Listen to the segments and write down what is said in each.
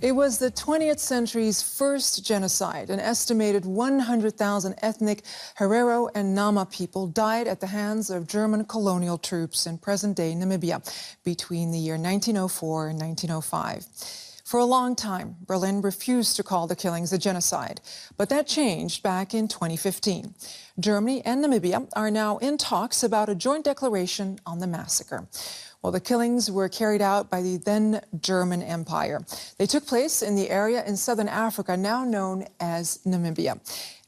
It was the 20th century's first genocide. An estimated 100,000 ethnic Herero and Nama people died at the hands of German colonial troops in present-day Namibia between the year 1904 and 1905. For a long time, Berlin refused to call the killings a genocide, but that changed back in 2015. Germany and Namibia are now in talks about a joint declaration on the massacre. Well, the killings were carried out by the then German Empire. They took place in the area in southern Africa, now known as Namibia.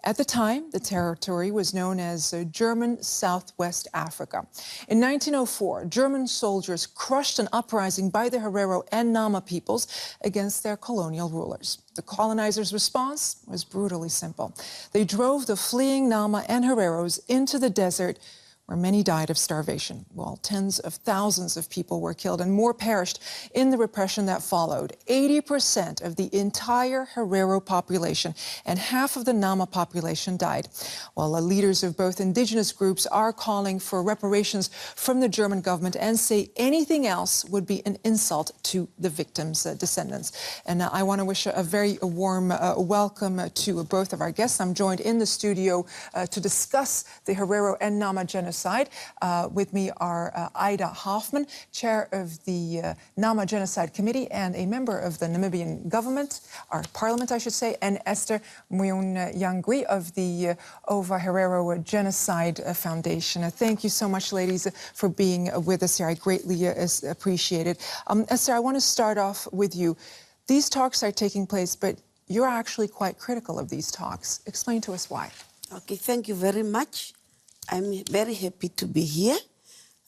At the time, the territory was known as German Southwest Africa. In 1904, German soldiers crushed an uprising by the Herero and Nama peoples against their colonial rulers. The colonizers' response was brutally simple. They drove the fleeing Nama and Hereros into the desert, where many died of starvation, while tens of thousands of people were killed and more perished in the repression that followed. 80% of the entire Herero population and half of the Nama population died, while the leaders of both indigenous groups are calling for reparations from the German government and say anything else would be an insult to the victims' descendants. And I want to wish a very warm welcome to both of our guests. I'm joined in the studio to discuss the Herero and Nama genocide. With me are Ida Hoffmann, chair of the Nama Genocide Committee and a member of the Namibian government, our parliament, I should say, and Esther Muinjangue of the Ovaherero Genocide Foundation. Thank you so much, ladies, for being with us here. I greatly appreciate it. Esther, I want to start off with you. These talks are taking place, but you're actually quite critical of these talks. Explain to us why. Okay, thank you very much. I'm very happy to be here.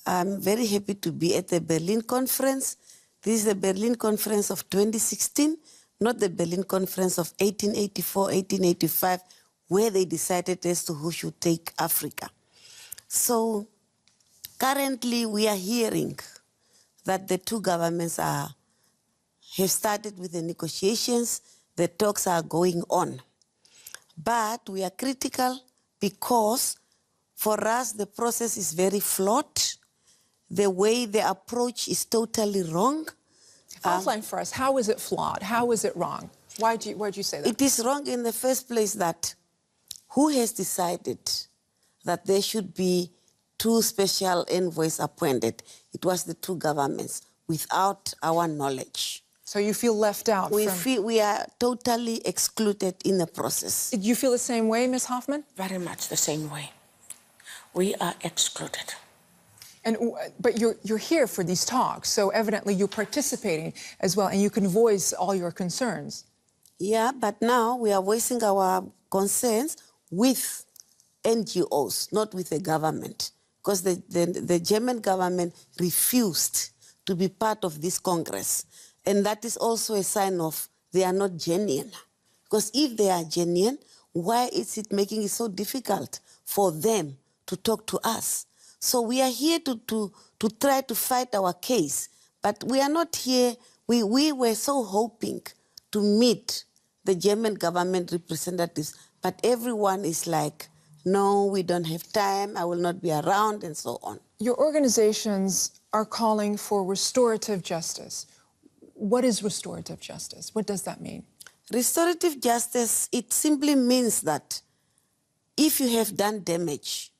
I'm very happy to be at the Berlin conference. This is the Berlin conference of 2016, not the Berlin conference of 1884, 1885, where they decided as to who should take Africa. So currently we are hearing that the two governments have started with the negotiations. The talks are going on. But we are critical because for us, the process is very flawed. The way the approach is totally wrong. Outline for us, how is it flawed? How is it wrong? Why'd you say that? It is wrong in the first place that who has decided that there should be two special envoys appointed? It was the two governments without our knowledge. So you feel left out? We are totally excluded in the process. Do you feel the same way, Ms. Hoffmann? Very much the same way. We are excluded. But you're here for these talks, so evidently you're participating as well, and you can voice all your concerns. Yeah, but now we are voicing our concerns with NGOs, not with the government, because the German government refused to be part of this Congress. And that is also a sign of they are not genuine. Because if they are genuine, why is it making it so difficult for them to talk to us? So we are here to try to fight our case, but we are not here. We were so hoping to meet the German government representatives, but everyone is like, no, we don't have time, I will not be around, and so on. Your organizations are calling for restorative justice. What is restorative justice? What does that mean? Restorative justice, it simply means that if you have done damage,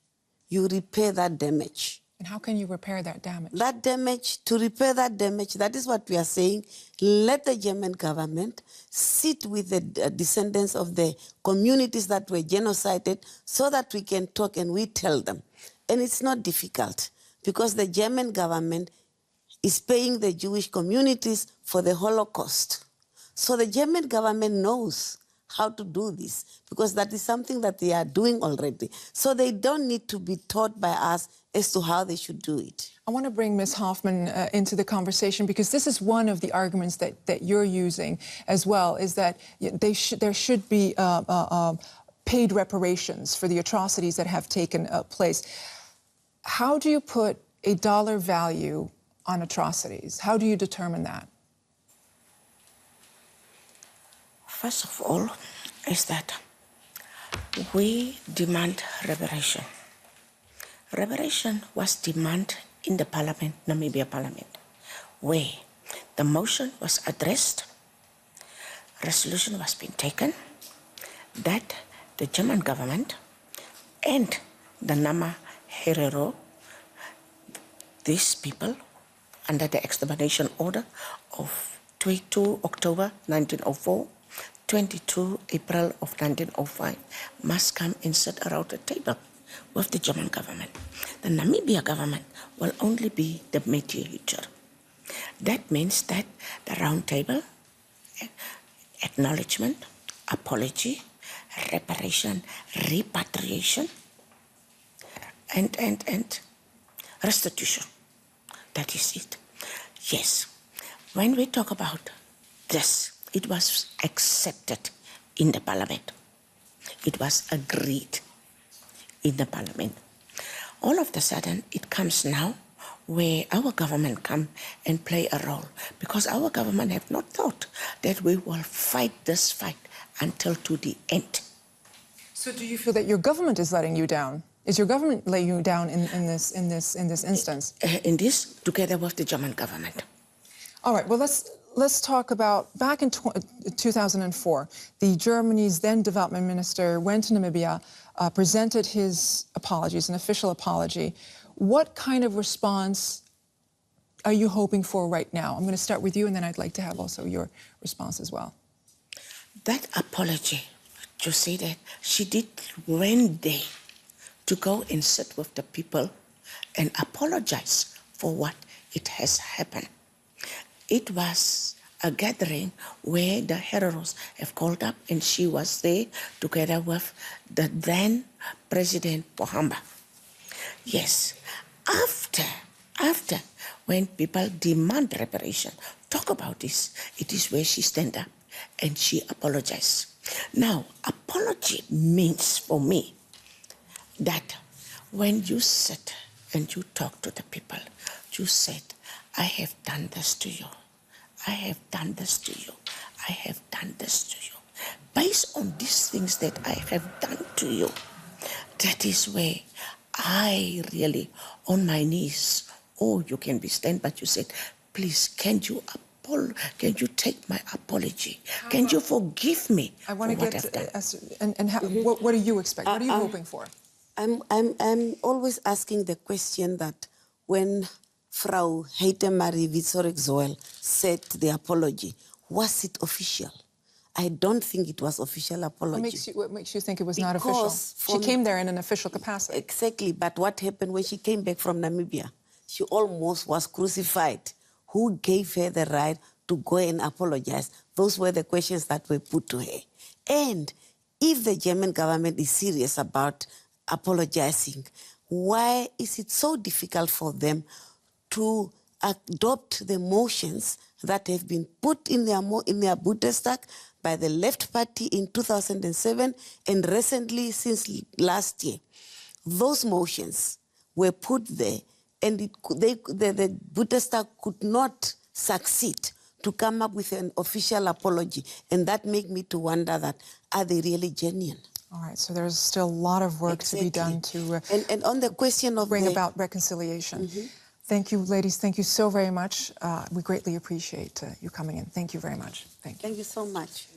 you repair that damage. And how can you repair that damage? That damage, to repair that damage, that is what we are saying. Let the German government sit with the descendants of the communities that were genocided so that we can talk and we tell them. And it's not difficult because the German government is paying the Jewish communities for the Holocaust. So the German government knows how to do this, because that is something that they are doing already. So they don't need to be taught by us as to how they should do it. I want to bring Ms. Hoffmann into the conversation, because this is one of the arguments that you're using as well, is that there should be paid reparations for the atrocities that have taken place. How do you put a dollar value on atrocities? How do you determine that? First of all, is that we demand reparation. Reparation was demanded in the Namibia Parliament, where the motion was addressed resolution was being taken that the German government and the Ovaherero, these people, under the extermination order of 22 October 1904, 22 April of 1905, must come and sit around the table with the German government. The Namibia government will only be the mediator. That means that the round table, acknowledgement, apology, reparation, repatriation, and restitution. That is it. Yes, when we talk about this, it was accepted in the parliament. It was agreed in the parliament. All of a sudden, it comes now where our government come and play a role, because our government have not thought that we will fight this fight until to the end. So do you feel that your government is letting you down? Is your government letting you down in this instance? In this, together with the German government. All right, well, let's talk about back in 2004, the Germany's then development minister went to Namibia, presented his apologies, an official apology. What kind of response are you hoping for right now? I'm going to start with you, and then I'd like to have also your response as well. That apology, you see that she did one day to go and sit with the people and apologize for what it has happened. It was a gathering where the heroes have called up, and she was there together with the then President Pohamba. Yes, after when people demand reparation, talk about this, it is where she stand up and she apologized. Now, apology means for me that when you sit and you talk to the people, you said, I have done this to you. I have done this to you. I have done this to you. Based on these things that I have done to you, that is where I really, on my knees, or you can be stand, but you said, please, can you take my apology? Can you forgive me? I want to get to Esther, and what do you expect? What are you hoping for? I'm always asking the question that when Frau Heitemarie Witzorik-Zoel said the apology, was it official? I don't think it was official apology. What makes you think it was not official? She came there in an official capacity. Exactly, but what happened when she came back from Namibia? She almost was crucified. Who gave her the right to go and apologize? Those were the questions that were put to her. And if the German government is serious about apologizing, why is it so difficult for them to adopt the motions that have been put in their Bundestag by the Left Party in 2007 and recently since last year? Those motions were put there, and the Bundestag could not succeed to come up with an official apology, and that made me to wonder that, are they really genuine? All right, so there's still a lot of work to be done to and on the question of bring about reconciliation. Thank you, ladies. Thank you so very much. We greatly appreciate you coming in. Thank you very much. Thank you. Thank you so much.